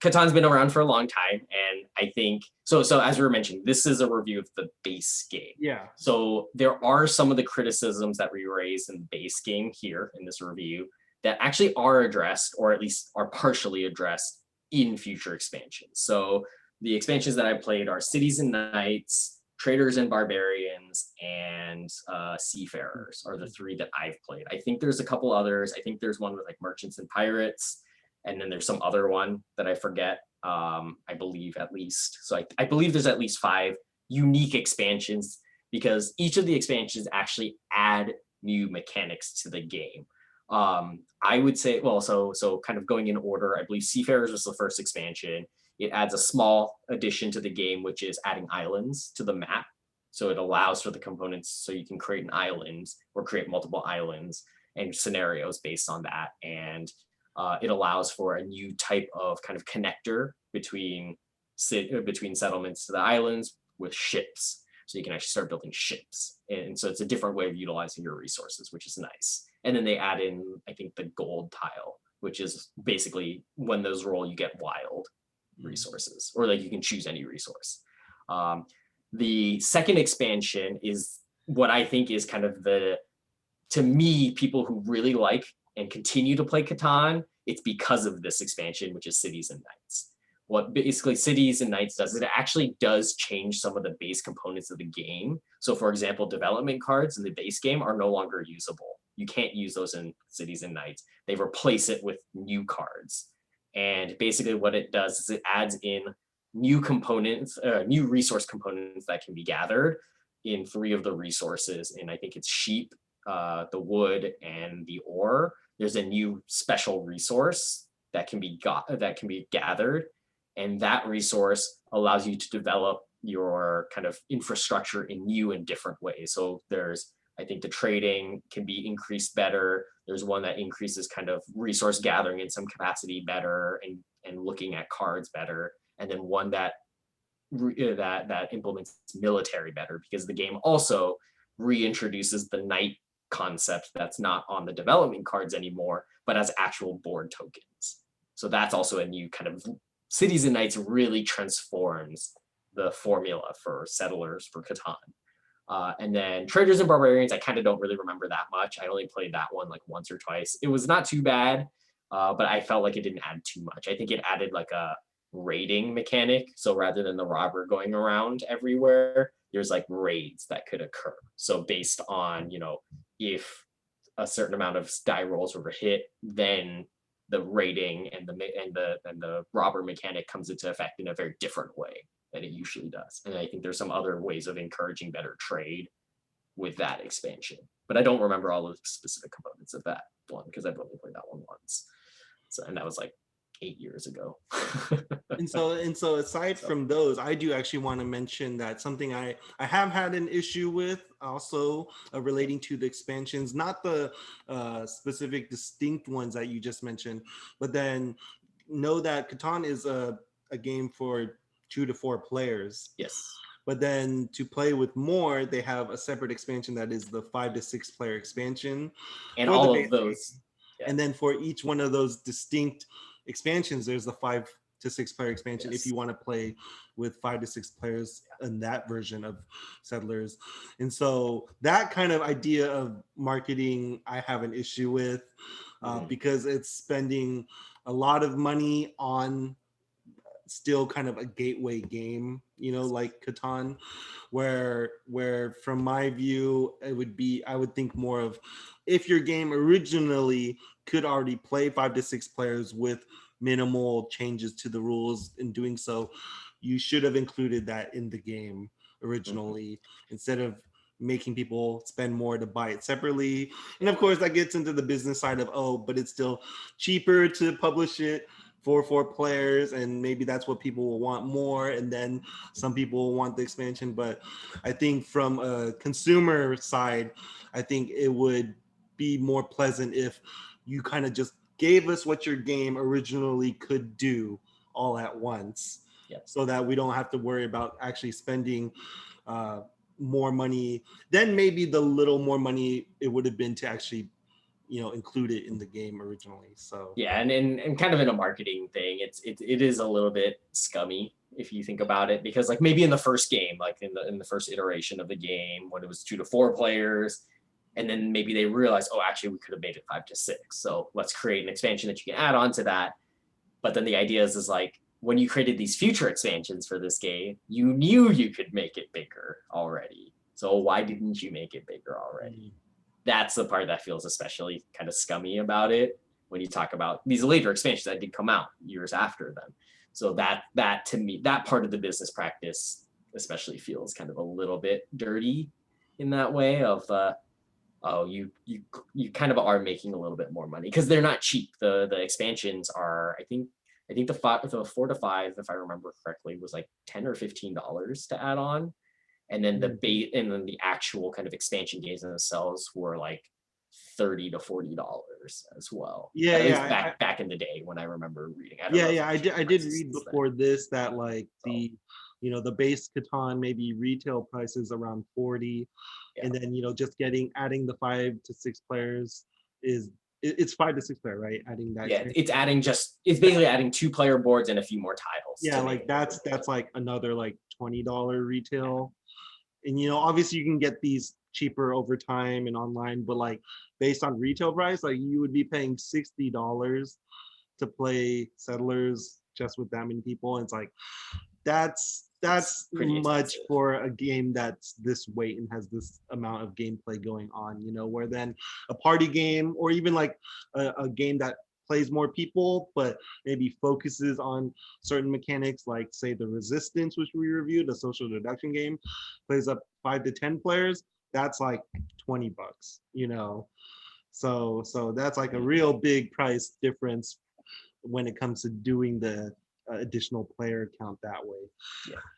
Catan's been around for a long time, and I think, so as we were mentioning, this is a review of the base game. Yeah. So there are some of the criticisms that we raised in the base game here in this review that actually are addressed, or at least are partially addressed in future expansions. So the expansions that I played are Cities and Knights, Traders and Barbarians, and Seafarers are the three that I've played. I think there's a couple others. I think there's one with like Merchants and Pirates, and then there's some other one that I forget. I believe at least. So I believe there's at least 5 unique expansions because each of the expansions actually add new mechanics to the game. I would say, well, so kind of going in order, I believe Seafarers was the first expansion. It adds a small addition to the game, which is adding islands to the map. So it allows for the components so you can create an island or create multiple islands and scenarios based on that. And it allows for a new type of kind of connector between settlements to the islands with ships. So you can actually start building ships. And so it's a different way of utilizing your resources, which is nice. And then they add in, I think, the gold tile, which is basically when those roll, you get wild resources, or like you can choose any resource. The second expansion is what I think is kind of to me, people who really like and continue to play Catan, it's because of this expansion, which is Cities and Knights. What basically Cities and Knights does is it actually does change some of the base components of the game. So for example, development cards in the base game are no longer usable. You can't use those in Cities and Knights. They replace it with new cards. And basically what it does is it adds in new components, new resource components that can be gathered in 3 of the resources. And I think it's sheep, the wood, and the ore. There's a new special resource that can be gathered. And that resource allows you to develop your kind of infrastructure in new and different ways. So there's, I think the trading can be increased better. There's one that increases kind of resource gathering in some capacity better and looking at cards better. And then one that implements military better, because the game also reintroduces the knight concept that's not on the development cards anymore, but as actual board tokens. So that's also a new kind of Cities and Knights really transforms the formula for settlers for Catan. And then Traders and Barbarians, I kind of don't really remember that much. I only played that one like once or twice. It was not too bad, but I felt like it didn't add too much. I think it added like a raiding mechanic. So rather than the robber going around everywhere, there's like raids that could occur. So based on, if a certain amount of die rolls were hit, then the raiding and the robber mechanic comes into effect in a very different way than it usually does. And I think there's some other ways of encouraging better trade with that expansion. But I don't remember all the specific components of that one because I've only played that one once. So, and that was like 8 years ago. And so aside from those, I do actually want to mention that something I have had an issue with also relating to the expansions, not the specific distinct ones that you just mentioned, but then know that Catan is a game for 2 to 4 players. Yes. But then to play with more, they have a separate expansion that is the 5 to 6 player expansion. And all of those. Yeah. And then for each one of those distinct expansions, there's the 5 to 6 player expansion. Yes. If you want to play with 5 to 6 players in that version of Settlers. And so that kind of idea of marketing, I have an issue with because it's spending a lot of money on still kind of a gateway game, like Catan, where from my view, I would think more of if your game originally could already play 5 to 6 players with minimal changes to the rules. In doing so, you should have included that in the game originally instead of making people spend more to buy it separately. And of course that gets into the business side of, but it's still cheaper to publish it for 4 players, and maybe that's what people will want more, and then some people will want the expansion. But I think from a consumer side, I think it would be more pleasant if you kind of just gave us what your game originally could do all at once, so that we don't have to worry about actually spending more money than maybe the little more money it would have been to actually include it in the game originally. So and kind of in a marketing thing, it is a little bit scummy if you think about it, because like maybe in the first game, like in the first iteration of the game when it was 2 to 4 players, and then maybe they realized, actually we could have made it 5 to 6, so let's create an expansion that you can add on to that. But then the idea is like when you created these future expansions for this game, you knew you could make it bigger already. So why didn't you make it bigger already? That's the part that feels especially kind of scummy about it when you talk about these later expansions that did come out years after them. So that to me, that part of the business practice especially feels kind of a little bit dirty in that way of oh, you kind of are making a little bit more money because they're not cheap. The expansions are, I think the 4 to 5, if I remember correctly, was like $10 or $15 to add on, and then the actual kind of expansion games themselves were like $30 to $40 as well. Yeah, At least yeah. back in the day when I remember reading. I don't know Yeah, if yeah, it I did prices read since then. before this that like So, the base Catan maybe retail prices around 40, yeah. and then just adding the 5 to 6 players is it's 5 to 6 player, right? Adding that. Yeah, it's basically adding 2-player boards and a few more tiles. Yeah, To make like it that's like another like $20 retail. And obviously you can get these cheaper over time and online, but like based on retail price, like you would be paying $60 to play Settlers just with that many people. And it's like that's pretty much expensive. for a game that's this weight and has this amount of gameplay going on, where then a party game or even like a game that plays more people but maybe focuses on certain mechanics, like say the Resistance, which we reviewed, a social deduction game, plays up 5 to 10 players. That's like $20. So that's like a real big price difference when it comes to doing the additional player count that way.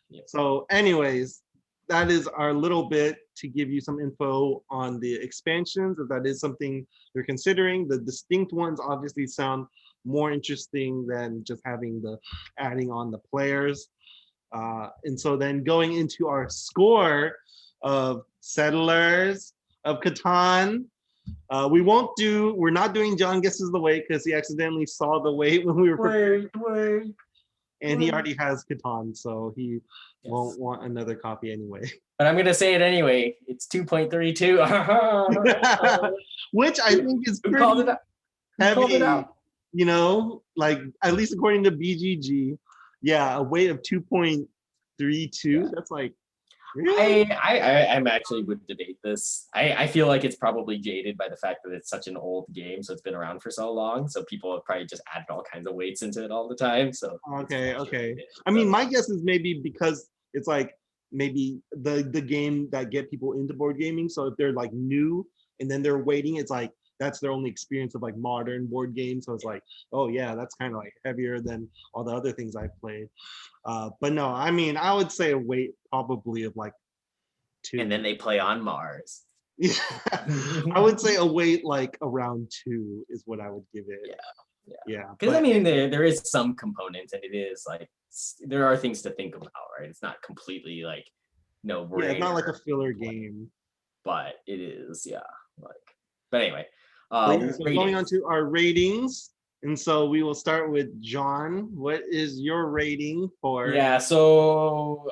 Yeah. So anyways, that is our little bit to give you some info on the expansions, if that is something you're considering. The distinct ones obviously sound more interesting than just having the adding on the players. And so then going into our score of Settlers of Catan, we're not doing John Guesses the Weight because he accidentally saw the weight when we were preparing, and he already has Catan, so he won't want another copy anyway. But I'm gonna say it anyway. It's 2.32. Which I think is Who called it pretty out? Who called it heavy, out? like at least according to BGG. Yeah, a weight of 2.32. Yeah. That's like really? I'm actually would debate this. I feel like it's probably jaded by the fact that it's such an old game, so it's been around for so long. So people have probably just added all kinds of weights into it all the time. So Okay. I mean, my guess is maybe because it's like maybe the game that get people into board gaming. So if they're like new and then they're waiting, it's like that's their only experience of like modern board games. So it's like, oh yeah, that's kind of like heavier than all the other things I've played. But no, I mean, I would say a weight probably of like 2. And then they play on Mars. I would say a weight like around 2 is what I would give it. Yeah. Because I mean, there is some component, and it is like there are things to think about, right? It's not completely like no brainer. Yeah, it's not like a filler game. But it is, yeah. Like, but anyway, so going on to our ratings, and so we will start with John. What is your rating for? Yeah, so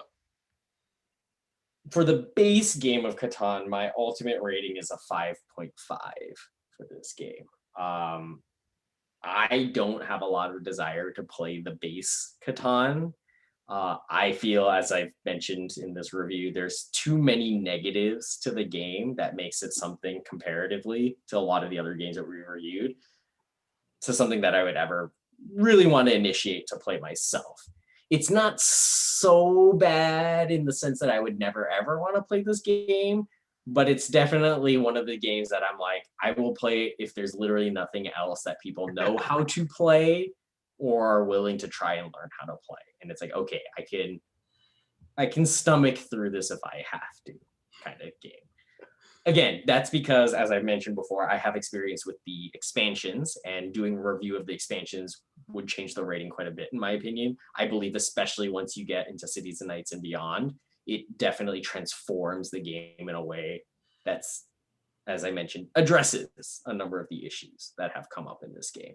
for the base game of Catan, my ultimate rating is a 5.5 for this game. I don't have a lot of desire to play the base Catan. I feel, as I've mentioned in this review, there's too many negatives to the game that makes it something comparatively to a lot of the other games that we reviewed, to something that I would ever really want to initiate to play myself. It's not so bad in the sense that I would never ever want to play this game, but it's definitely one of the games that I'm like, I will play if there's literally nothing else that people know how to play or are willing to try and learn how to play. And it's like, okay, I can stomach through this if I have to, kind of game. Again, that's because, as I mentioned before, I have experience with the expansions, and doing a review of the expansions would change the rating quite a bit, in my opinion. I believe, especially once you get into Cities and Nights and beyond, it definitely transforms the game in a way that's, as I mentioned, addresses a number of the issues that have come up in this game.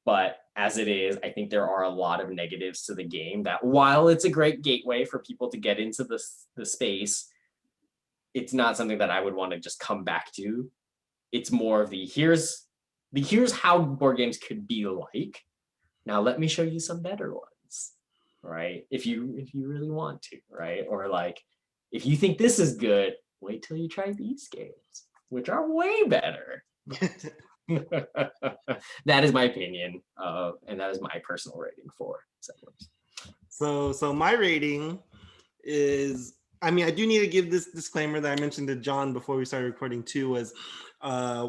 But as it is, I think there are a lot of negatives to the game that, while it's a great gateway for people to get into the space, it's not something that I would want to just come back to. It's more of here's how board games could be like, Now let me show you some better ones, right? If you really want to, right? Or like, if you think this is good, wait till you try these games, which are way better. That is my opinion, and that is my personal rating for Settlers. So my rating is, I mean, I do need to give this disclaimer that I mentioned to John before we started recording too, was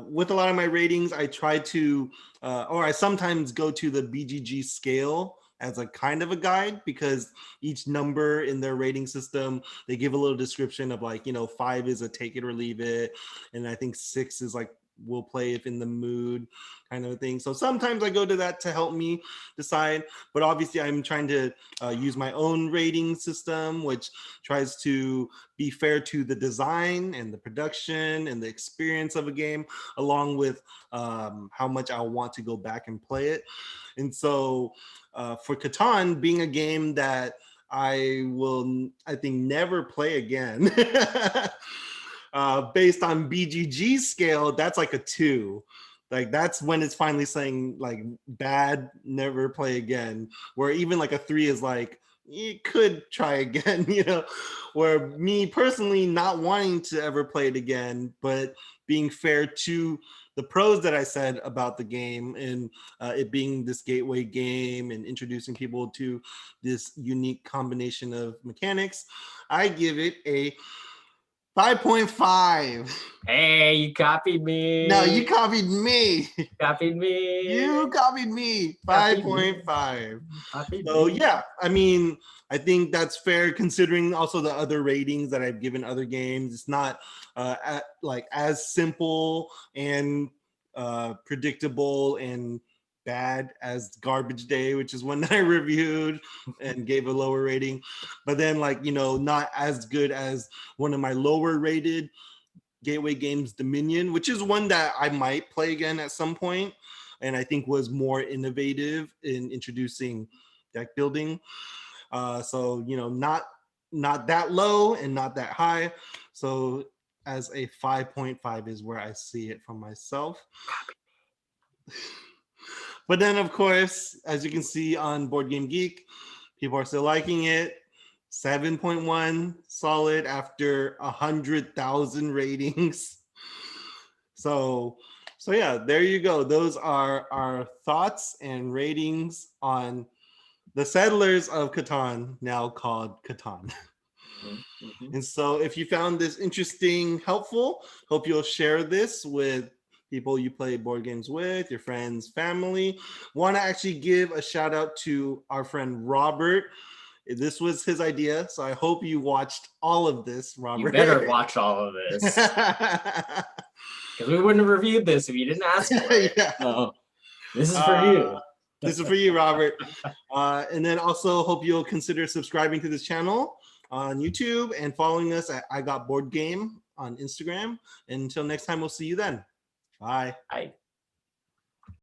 with a lot of my ratings, I try to, or I sometimes go to the BGG scale as a kind of a guide, because each number in their rating system, they give a little description of like, 5 is a take it or leave it. And I think 6 is like, we'll play if in the mood kind of a thing. So sometimes I go to that to help me decide, but obviously I'm trying to use my own rating system, which tries to be fair to the design and the production and the experience of a game, along with how much I want to go back and play it. And so for Catan, being a game that I will, I think, never play again, based on BGG scale, that's like a 2. Like that's when it's finally saying like bad, never play again. Where even like a 3 is like, you could try again, where me personally not wanting to ever play it again, but being fair to the pros that I said about the game, and it being this gateway game and introducing people to this unique combination of mechanics, I give it a 5.5. Hey, you copied me. No, you copied me. Copied me. You copied me. Copied me. 5.5. Copied So me. yeah, I mean, I think that's fair considering also the other ratings that I've given other games. It's not like as simple and predictable and bad as Garbage Day, which is one that I reviewed and gave a lower rating. But then like, not as good as one of my lower rated gateway games, Dominion, which is one that I might play again at some point, and I think was more innovative in introducing deck building. So not that low and not that high. So as a 5.5 is where I see it from myself. But then of course, as you can see on Board Game Geek, people are still liking it. 7.1 solid after 100,000 ratings. So yeah, there you go. Those are our thoughts and ratings on the Settlers of Catan, now called Catan. Mm-hmm. And so if you found this interesting, helpful, hope you'll share this with people you play board games with, your friends, family. Want to actually give a shout out to our friend Robert. This was his idea, so I hope you watched all of this, Robert. You better watch all of this. Because we wouldn't have reviewed this if you didn't ask for it. Yeah. So, this is for you. This is for you, Robert. And then also hope you'll consider subscribing to this channel on YouTube and following us at I Got Board Game on Instagram. And until next time, we'll see you then. Bye. Bye.